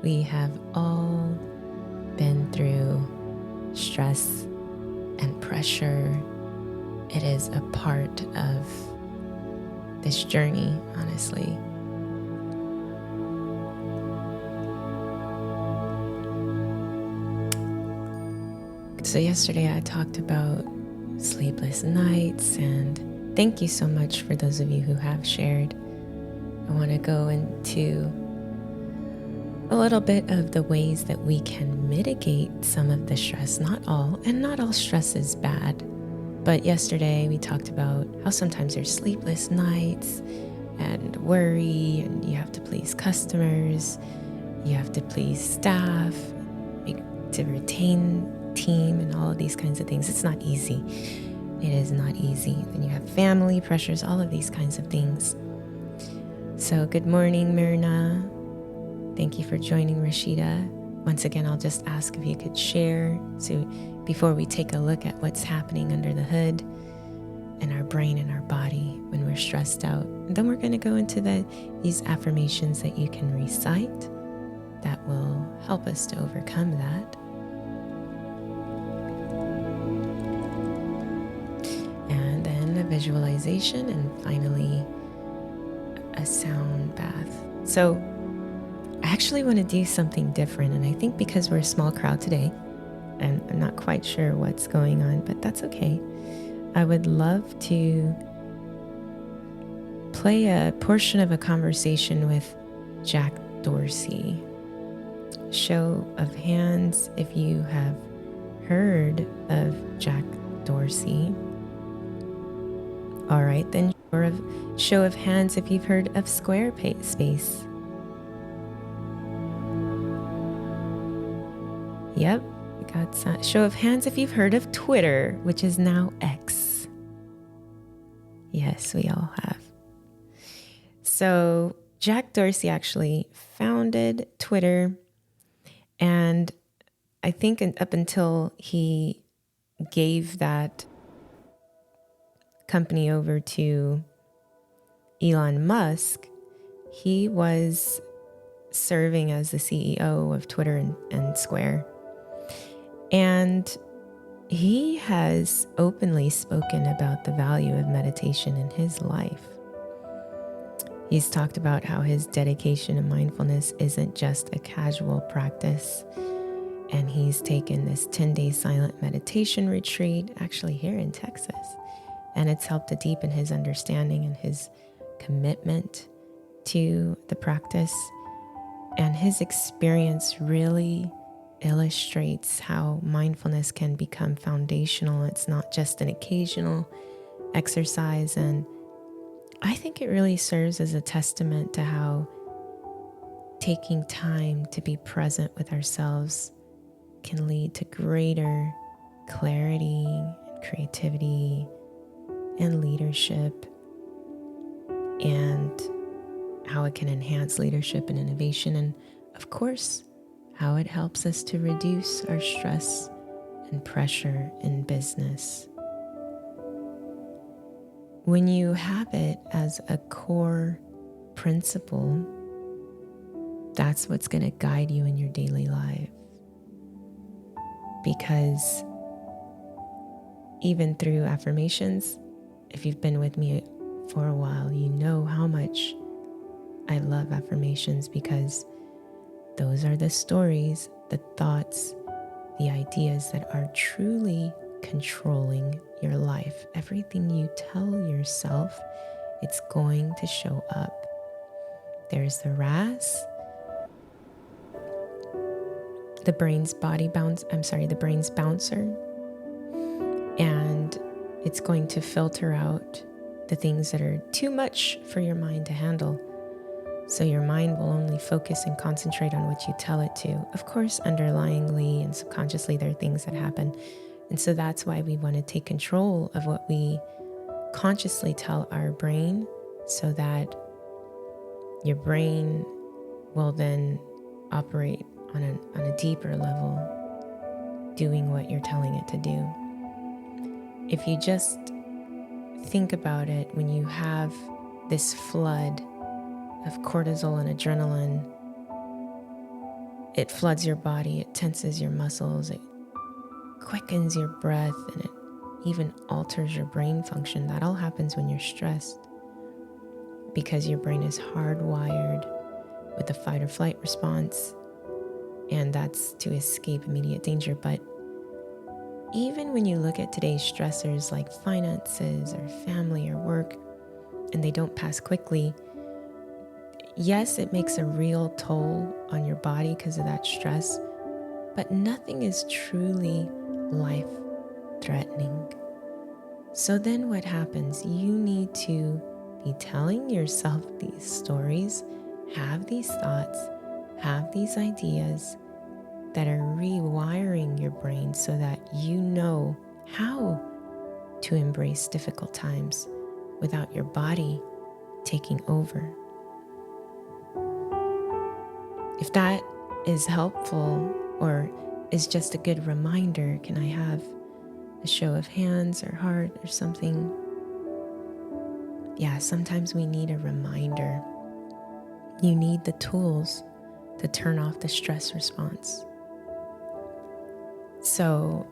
We have all been through stress and pressure. It is a part of this journey, honestly. So yesterday I talked about sleepless nights, and thank you so much for those of you who have shared. I want to go into a little bit of the ways that we can mitigate some of the stress. Not all, and not all stress is bad. But yesterday we talked about how sometimes there's sleepless nights and worry, and you have to please customers, you have to please staff, to retain team, and all of these kinds of things. It's not easy. It is not easy. Then you have family pressures, all of these kinds of things. So good morning, Myrna. Thank you for joining, Rashida. Once again, I'll just ask if you could share so before we take a look at what's happening under the hood in our brain and our body when we're stressed out. And then we're going to go into these affirmations that you can recite that will help us to overcome that. And then a visualization, and finally a sound bath. So I actually want to do something different, and I think because we're a small crowd today, and I'm not quite sure what's going on, but that's okay. I would love to play a portion of a conversation with Jack Dorsey. Show of hands if you have heard of Jack Dorsey. All right, then show of hands if you've heard of Squarespace. Yep, we got some. Show of hands if you've heard of Twitter, which is now X. Yes, we all have. So Jack Dorsey actually founded Twitter, and I think up until he gave that company over to Elon Musk, he was serving as the CEO of Twitter and Square. And he has openly spoken about the value of meditation in his life. He's talked about how his dedication to mindfulness isn't just a casual practice. And he's taken this 10-day silent meditation retreat, actually here in Texas. And it's helped to deepen his understanding and his commitment to the practice. And his experience really illustrates how mindfulness can become foundational. It's not just an occasional exercise. And I think it really serves as a testament to how taking time to be present with ourselves can lead to greater clarity, creativity, and leadership, and how it can enhance leadership and innovation, and of course, how it helps us to reduce our stress and pressure in business. When you have it as a core principle, that's what's going to guide you in your daily life. Because even through affirmations, if you've been with me for a while, you know how much I love affirmations, because those are the stories, the thoughts, the ideas that are truly controlling your life. Everything you tell yourself, it's going to show up. There's the RAS, the brain's bouncer, and it's going to filter out the things that are too much for your mind to handle. So your mind will only focus and concentrate on what you tell it to. Of course, underlyingly and subconsciously, there are things that happen. And so that's why we want to take control of what we consciously tell our brain, so that your brain will then operate on a deeper level, doing what you're telling it to do. If you just think about it, when you have this flood of cortisol and adrenaline, It floods your body, it tenses your muscles, it quickens your breath, and it even alters your brain function. That all happens when you're stressed because your brain is hardwired with the fight or flight response, and that's to escape immediate danger. But even when you look at today's stressors like finances or family or work, and they don't pass quickly, yes, it makes a real toll on your body because of that stress, but nothing is truly life-threatening. So then what happens? You need to be telling yourself these stories, have these thoughts, have these ideas that are rewiring your brain so that you know how to embrace difficult times without your body taking over. If that is helpful or is just a good reminder, can I have a show of hands or heart or something? Yeah, sometimes we need a reminder. You need the tools to turn off the stress response. So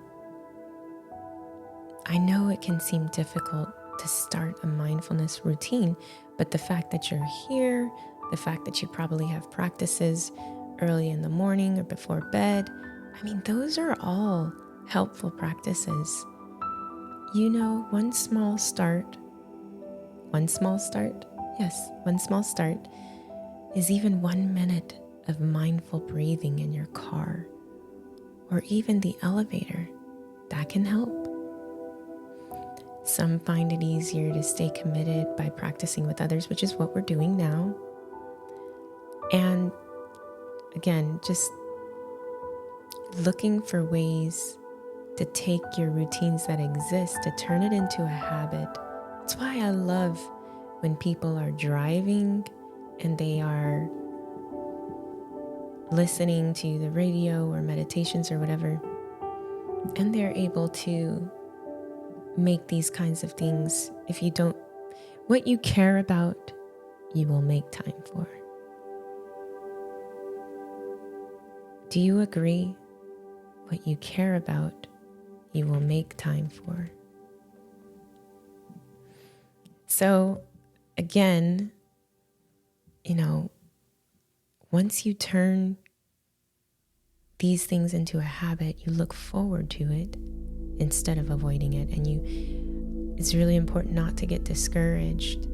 I know it can seem difficult to start a mindfulness routine, but the fact that you're here, the fact that you probably have practices early in the morning or before bed, I mean, those are all helpful practices. You know, one small start, yes, one small start is even 1 minute of mindful breathing in your car or even the elevator. That can help. Some find it easier to stay committed by practicing with others, which is what we're doing now. And again, just looking for ways to take your routines that exist to turn it into a habit. That's why I love when people are driving and they are listening to the radio or meditations or whatever, and they're able to make these kinds of things. If you don't, what you care about, you will make time for. Do you agree? What you care about, you will make time for. So again, you know, once you turn these things into a habit, you look forward to it instead of avoiding it. And it's really important not to get discouraged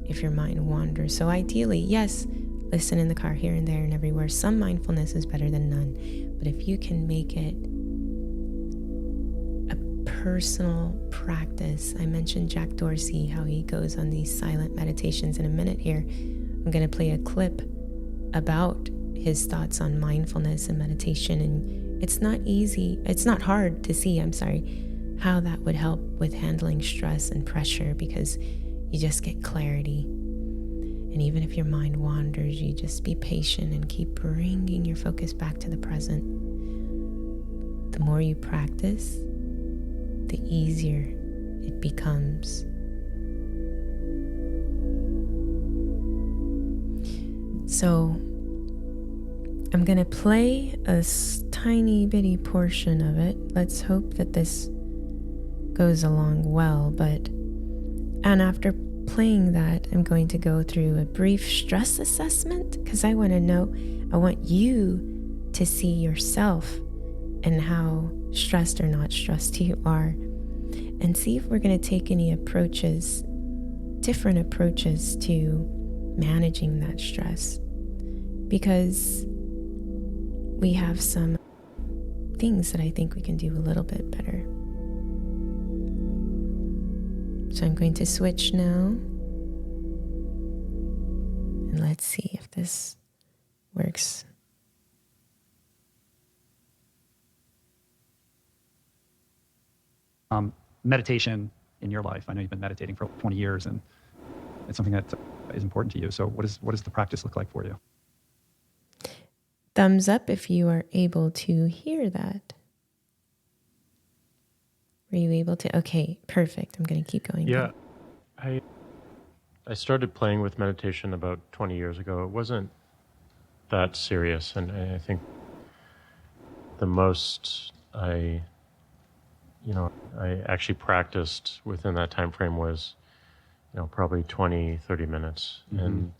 if your mind wanders. So ideally, yes, listen in the car here and there and everywhere. Some mindfulness is better than none. But if you can make it a personal practice, I mentioned Jack Dorsey, how he goes on these silent meditations. In a minute here, I'm going to play a clip about his thoughts on mindfulness and meditation. And it's not hard to see, how that would help with handling stress and pressure, because you just get clarity. And even if your mind wanders, you just be patient and keep bringing your focus back to the present. The more you practice, the easier it becomes. So I'm going to play a tiny bitty portion of it. Let's hope that this goes along well. And after playing that, I'm going to go through a brief stress assessment, because I want you to see yourself and how stressed or not stressed you are, and see if we're going to take any different approaches to managing that stress, because we have some things that I think we can do a little bit better. So I'm going to switch now, and let's see if this works. Meditation in your life. I know you've been meditating for 20 years, and it's something that is important to you. So what does the practice look like for you? Thumbs up if you are able to hear that. Were you able to? Okay, perfect. I'm going to keep going. Yeah, I started playing with meditation about 20 years ago. It wasn't that serious, and I think the most I actually practiced within that time frame was, probably 20, 30 minutes, and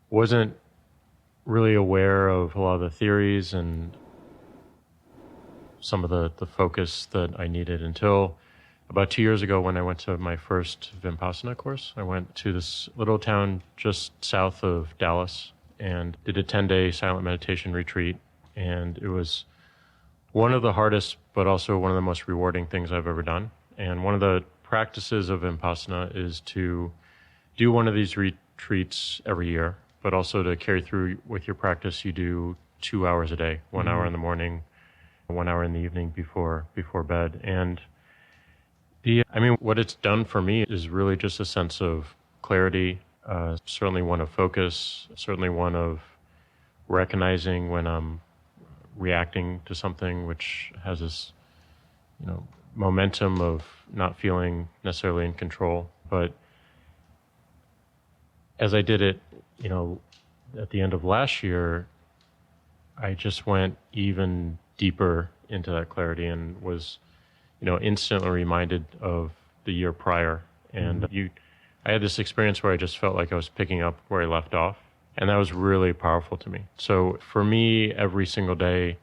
wasn't really aware of a lot of the theories and some of the focus that I needed until about 2 years ago when I went to my first Vipassana course. I went to this little town just south of Dallas and did a 10-day silent meditation retreat. And it was one of the hardest, but also one of the most rewarding things I've ever done. And one of the practices of Vipassana is to do one of these retreats every year, but also to carry through with your practice. You do 2 hours a day, 1 hour in the morning, 1 hour in the evening before bed. And what it's done for me is really just a sense of clarity, certainly one of focus, certainly one of recognizing when I'm reacting to something, which has this, momentum of not feeling necessarily in control. But as I did it, at the end of last year, I just went even deeper into that clarity and was, instantly reminded of the year prior. And I had this experience where I just felt like I was picking up where I left off. And that was really powerful to me. So for me, every single day,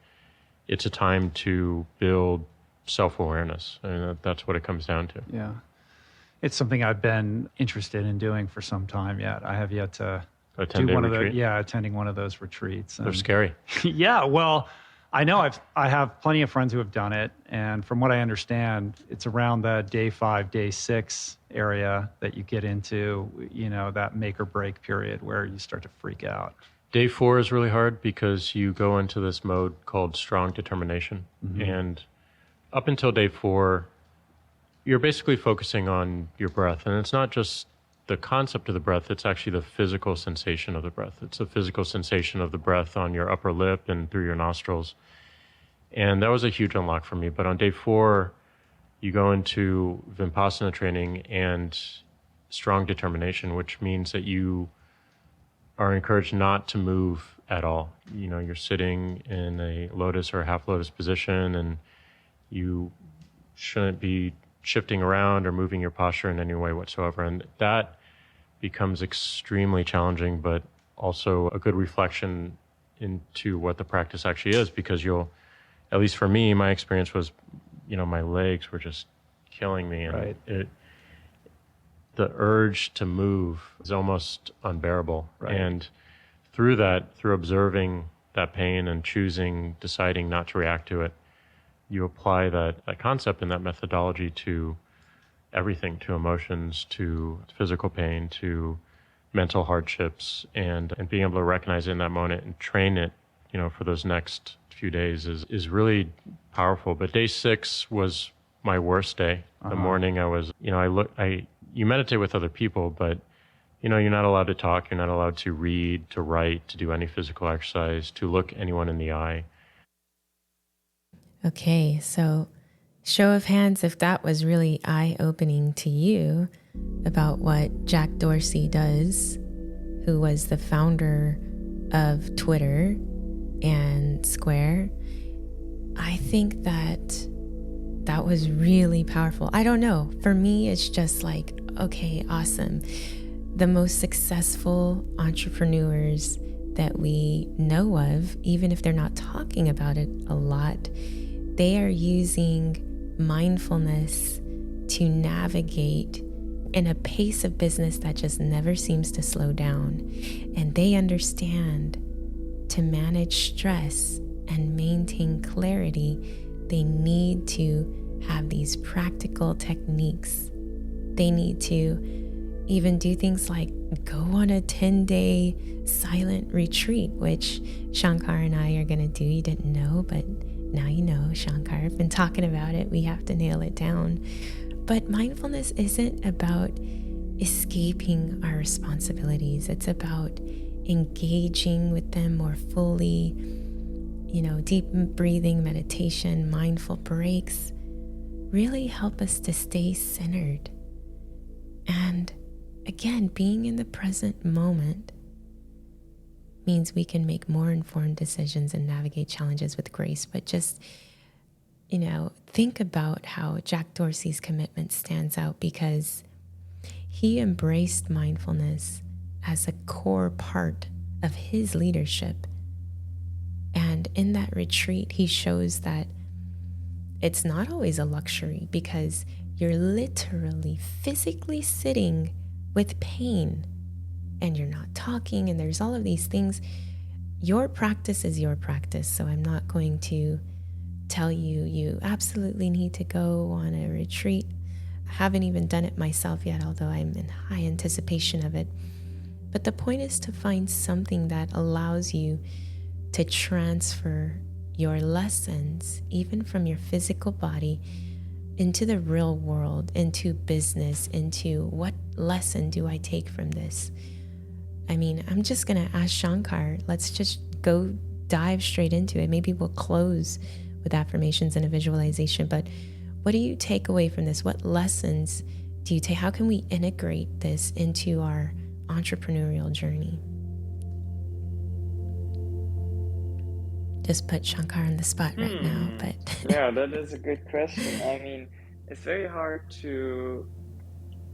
it's a time to build self-awareness. I mean, that's what it comes down to. Yeah. It's something I've been interested in doing for some time yet. I have yet to do one retreat? Attending one of those retreats. They're scary. Yeah, well, I know I have plenty of friends who have done it, and from what I understand, it's around the day 5, day 6 area that you get into, that make or break period where you start to freak out. Day 4 is really hard because you go into this mode called strong determination. And up until day 4, you're basically focusing on your breath. And it's not just the concept of the breath, it's actually the physical sensation of the breath. It's the physical sensation of the breath on your upper lip and through your nostrils. And that was a huge unlock for me. But on day 4, you go into Vipassana training and strong determination, which means that you are encouraged not to move at all. You're sitting in a lotus or half lotus position, and you shouldn't be shifting around or moving your posture in any way whatsoever. And that becomes extremely challenging, but also a good reflection into what the practice actually is, because at least for me, my experience was, my legs were just killing me. And right. The urge to move is almost unbearable. Right. And through observing that pain and deciding not to react to it, you apply that concept and that methodology to everything, to emotions, to physical pain, to mental hardships, and being able to recognize it in that moment and train it, for those next few days is really powerful. But day 6 was my worst day. The morning I was, you meditate with other people, but you're not allowed to talk, you're not allowed to read, to write, to do any physical exercise, to look anyone in the eye. Okay, so show of hands if that was really eye-opening to you about what Jack Dorsey does, who was the founder of Twitter and Square. I think that was really powerful. I don't know. For me, it's just like, okay, awesome. The most successful entrepreneurs that we know of, even if they're not talking about it a lot, they are using mindfulness to navigate in a pace of business that just never seems to slow down. And they understand to manage stress and maintain clarity, they need to have these practical techniques. They need to even do things like go on a 10-day silent retreat, which Shankar and I are going to do. You didn't know, but now you know. Shankar, I've been talking about it. We have to nail it down. But mindfulness isn't about escaping our responsibilities. It's about engaging with them more fully. Deep breathing, meditation, mindful breaks really help us to stay centered. And again, being in the present moment means we can make more informed decisions and navigate challenges with grace. But just, think about how Jack Dorsey's commitment stands out, because he embraced mindfulness as a core part of his leadership. And in that retreat, he shows that it's not always a luxury, because you're literally physically sitting with pain and you're not talking, and there's all of these things. Your practice is your practice. So I'm not going to tell you, you absolutely need to go on a retreat. I haven't even done it myself yet, although I'm in high anticipation of it. But the point is to find something that allows you to transfer your lessons, even from your physical body, into the real world, into business, into what lesson do I take from this? I mean, I'm just going to ask Shankar, let's just go dive straight into it. Maybe we'll close with affirmations and a visualization, but what do you take away from this? What lessons do you take? How can we integrate this into our entrepreneurial journey? Just put Shankar on the spot right now, but yeah, that is a good question. I mean, it's very hard to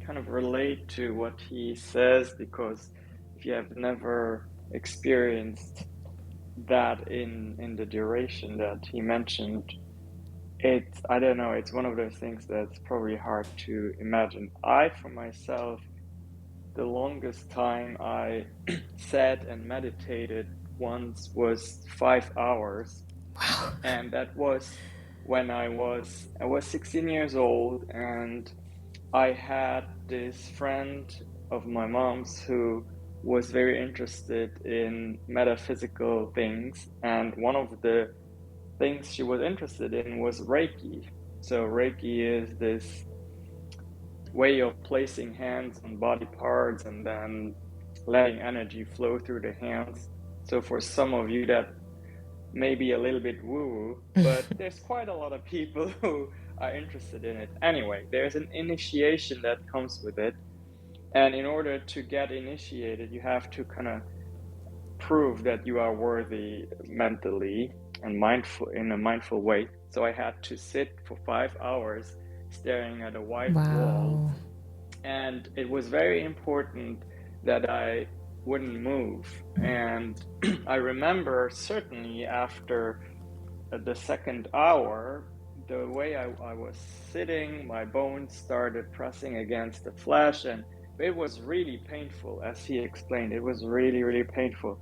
kind of relate to what he says, because if you have never experienced that in the duration that he mentioned, I don't know, it's one of those things that's probably hard to imagine. For myself, the longest time I sat and meditated once was 5 hours. wow. And that was when I was 16 years old, and I had this friend of my mom's who was very interested in metaphysical things, and one of the things she was interested in was Reiki. So Reiki is this way of placing hands on body parts and then letting energy flow through the hands. So for some of you that may be a little bit woo-woo, but there's quite a lot of people who are interested in it. Anyway, there's an initiation that comes with it. And in order to get initiated, you have to kind of prove that you are worthy mentally and in a mindful way. So I had to sit for 5 hours staring at a white wall. And it was very important that I wouldn't move. And I remember certainly after the second hour, the way I was sitting, my bones started pressing against the flesh, and it was really painful. As he explained, it was really, really painful.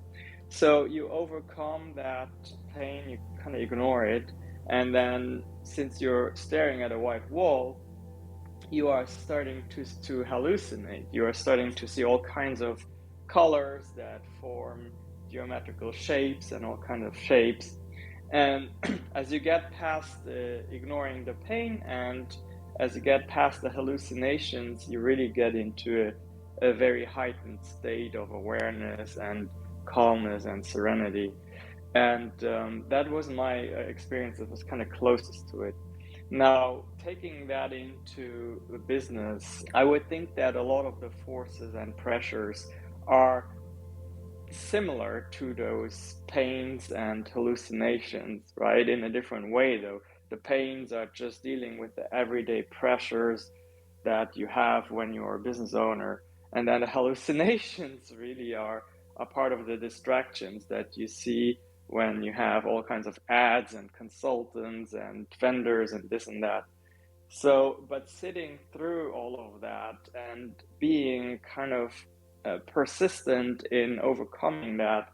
So you overcome that pain, you kind of ignore it, and then since you're staring at a white wall, you are starting to hallucinate. You are starting to see all kinds of colors that form geometrical shapes and all kinds of shapes. And as you get past ignoring the pain, and as you get past the hallucinations, you really get into a very heightened state of awareness and calmness and serenity. And that was my experience that was kind of closest to it. Now, taking that into the business, I would think that a lot of the forces and pressures are similar to those pains and hallucinations, right? In a different way, though. The pains are just dealing with the everyday pressures that you have when you're a business owner. And then the hallucinations really are a part of the distractions that you see when you have all kinds of ads and consultants and vendors and this and that. So, but sitting through all of that and being kind of persistent in overcoming that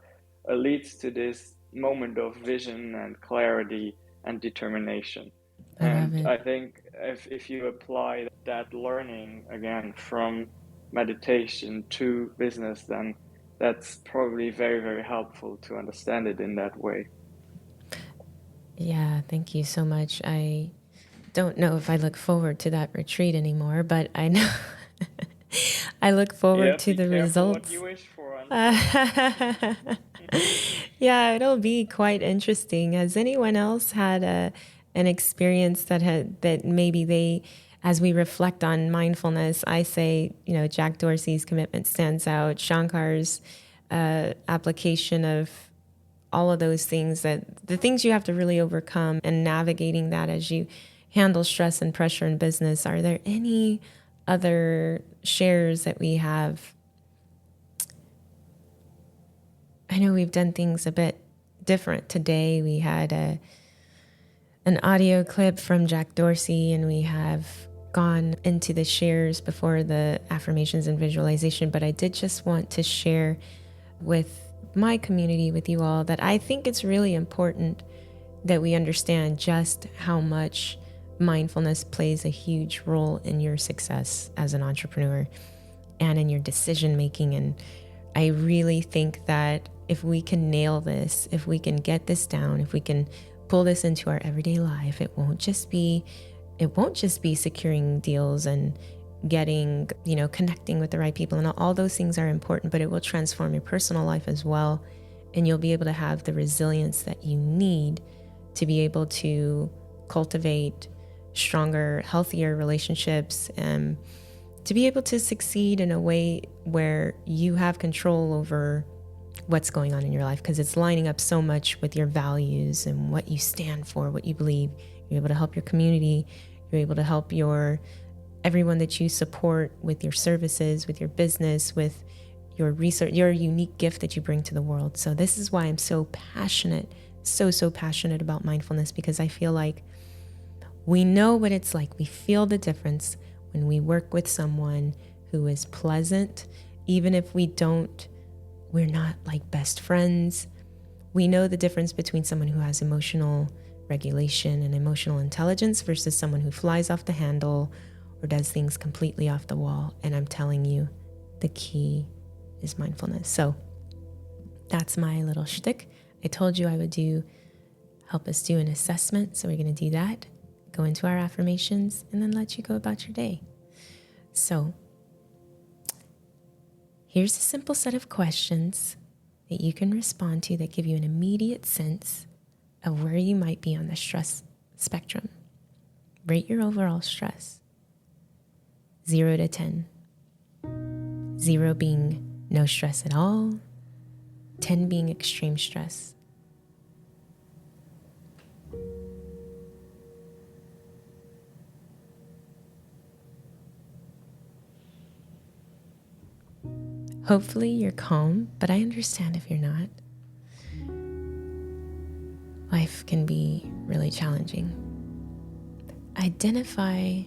leads to this moment of vision and clarity and determination. I think if you apply that learning again from meditation to business, then that's probably very, very helpful to understand it in that way. Yeah, thank you so much. I don't know if I look forward to that retreat anymore, but I know I look forward to the results. What you wish for. Yeah, it'll be quite interesting. Has anyone else had an experience that maybe they, as we reflect on mindfulness, I say, Jack Dorsey's commitment stands out. Shankar's application of all of those things, that the things you have to really overcome and navigating that as you handle stress and pressure in business. Are there any other shares that we have? I know we've done things a bit different today. We had an audio clip from Jack Dorsey, and we have gone into the shares before the affirmations and visualization. But I did just want to share with my community, with you all, that I think it's really important that we understand just how much mindfulness plays a huge role in your success as an entrepreneur and in your decision making. And I really think that if we can nail this, if we can get this down, if we can pull this into our everyday life, it won't just be securing deals and getting, connecting with the right people, and all those things are important, but it will transform your personal life as well. And you'll be able to have the resilience that you need to be able to cultivate stronger, healthier relationships, and to be able to succeed in a way where you have control over what's going on in your life, because it's lining up so much with your values and what you stand for, what you believe. You're able to help your community. You're able to help everyone that you support with your services, with your business, with your research, your unique gift that you bring to the world. So this is why I'm so passionate, so passionate about mindfulness, because I feel like we know what it's like. We feel the difference when we work with someone who is pleasant, even if we're not like best friends. We know the difference between someone who has emotional regulation and emotional intelligence versus someone who flies off the handle or does things completely off the wall. And I'm telling you, the key is mindfulness. So that's my little shtick. I told you I would help us do an assessment. So we're going to do that, go into our affirmations, and then let you go about your day. So here's a simple set of questions that you can respond to that give you an immediate sense of where you might be on the stress spectrum. Rate your overall stress. 0 to 10. 0 being no stress at all. 10 being extreme stress. Hopefully you're calm, but I understand if you're not. Life can be really challenging. Identify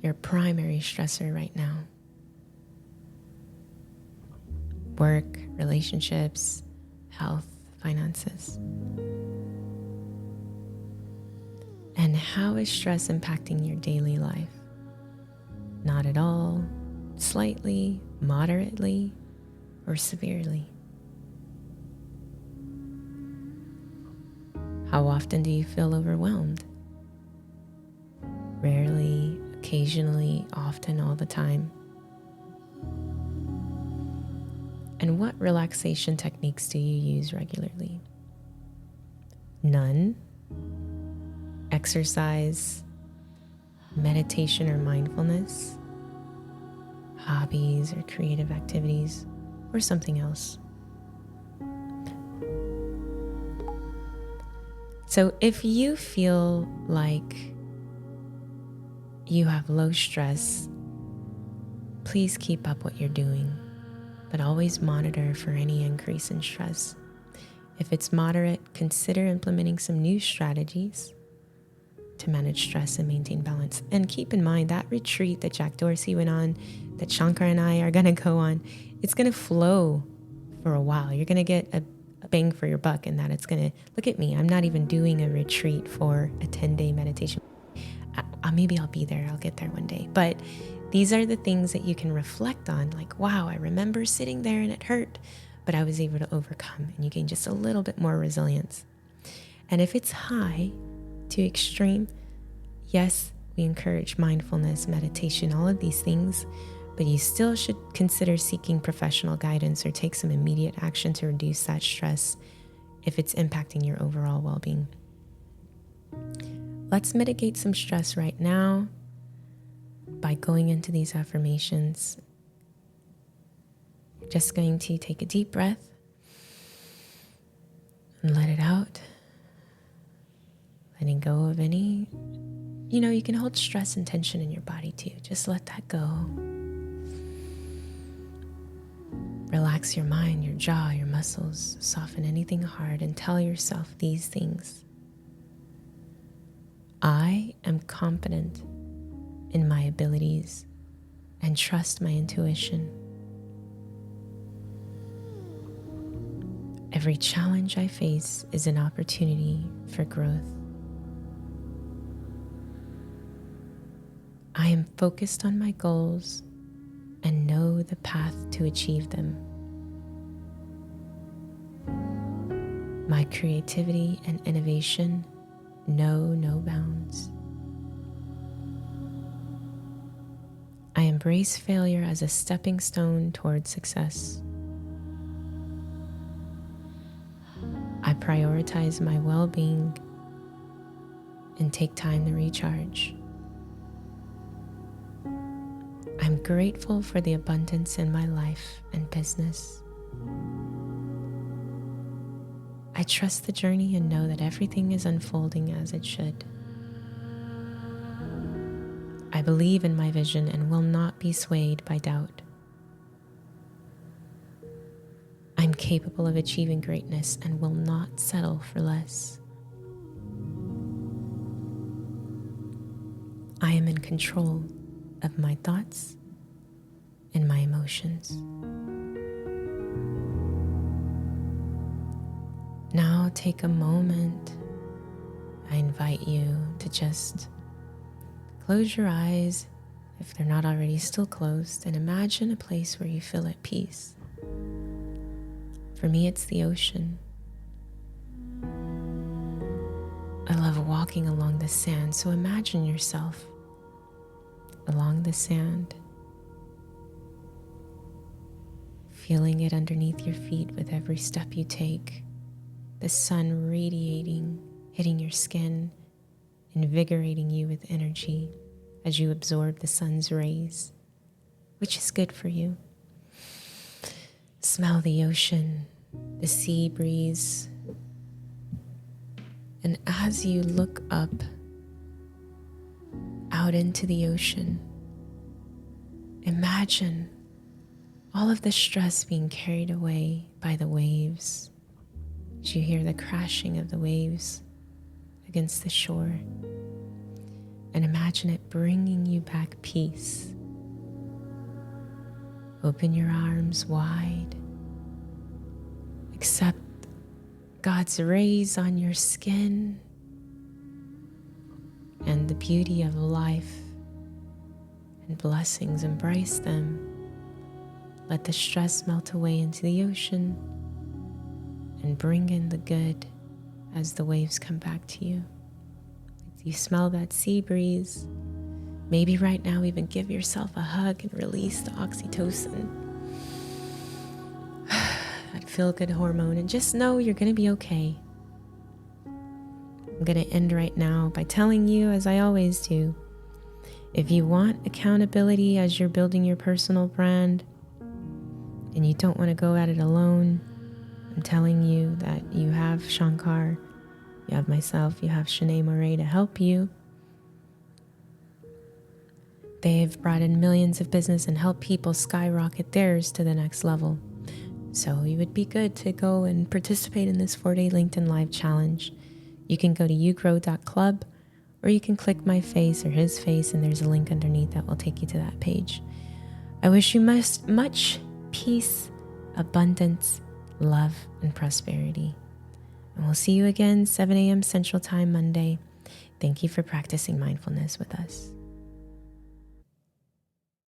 your primary stressor right now. Work, relationships, health, finances. And how is stress impacting your daily life? Not at all, slightly, moderately, or severely? How often do you feel overwhelmed? Rarely, occasionally, often, all the time? And what relaxation techniques do you use regularly? None? Exercise, meditation or mindfulness, hobbies or creative activities, or something else? So if you feel like you have low stress, please keep up what you're doing, but always monitor for any increase in stress. If it's moderate, consider implementing some new strategies to manage stress and maintain balance. And keep in mind that retreat that Jack Dorsey went on, that Shankar and I are going to go on, it's going to flow for a while. You're going to get a bang for your buck in that. It's going to, look at me, I'm not even doing a retreat for a 10-day meditation. Maybe I'll be there. I'll get there one day. But these are the things that you can reflect on. Like, wow, I remember sitting there and it hurt, but I was able to overcome, and you gain just a little bit more resilience. And if it's high to extreme, yes, we encourage mindfulness, meditation, all of these things, but you still should consider seeking professional guidance or take some immediate action to reduce that stress if it's impacting your overall well-being. Let's mitigate some stress right now by going into these affirmations. Just going to take a deep breath and let it out. Letting go of any, you can hold stress and tension in your body too. Just let that go. Relax your mind, your jaw, your muscles. Soften anything hard and tell yourself these things. I am confident in my abilities and trust my intuition. Every challenge I face is an opportunity for growth. I am focused on my goals and know the path to achieve them. My creativity and innovation know no bounds. I embrace failure as a stepping stone toward success. I prioritize my well-being and take time to recharge. I'm grateful for the abundance in my life and business. I trust the journey and know that everything is unfolding as it should. I believe in my vision and will not be swayed by doubt. I'm capable of achieving greatness and will not settle for less. I am in control of my thoughts and my emotions. Now take a moment. I invite you to just close your eyes if they're not already still closed, and imagine a place where you feel at peace. For me, it's the ocean. I love walking along the sand, so imagine yourself along the sand, feeling it underneath your feet with every step you take, the sun radiating, hitting your skin, invigorating you with energy as you absorb the sun's rays, which is good for you. Smell the ocean, the sea breeze, and as you look up out into the ocean, imagine all of the stress being carried away by the waves as you hear the crashing of the waves against the shore, and imagine it bringing you back peace. Open your arms wide. Accept God's rays on your skin and the beauty of life and blessings. Embrace them. Let the stress melt away into the ocean and bring in the good as the waves come back to you. If you smell that sea breeze, maybe right now even give yourself a hug and release the oxytocin, that feel-good hormone, and just know you're going to be okay. I'm going to end right now by telling you, as I always do, if you want accountability as you're building your personal brand and you don't want to go at it alone, I'm telling you that you have Shankar, you have myself, you have Shanae Moray to help you. They've brought in millions of business and helped people skyrocket theirs to the next level. So it would be good to go and participate in this 4-day LinkedIn Live challenge. You can go to yougrow.club, or you can click my face or his face, and there's a link underneath that will take you to that page. I wish you much peace, abundance, love, and prosperity. And we'll see you again 7 a.m. Central Time Monday. Thank you for practicing mindfulness with us.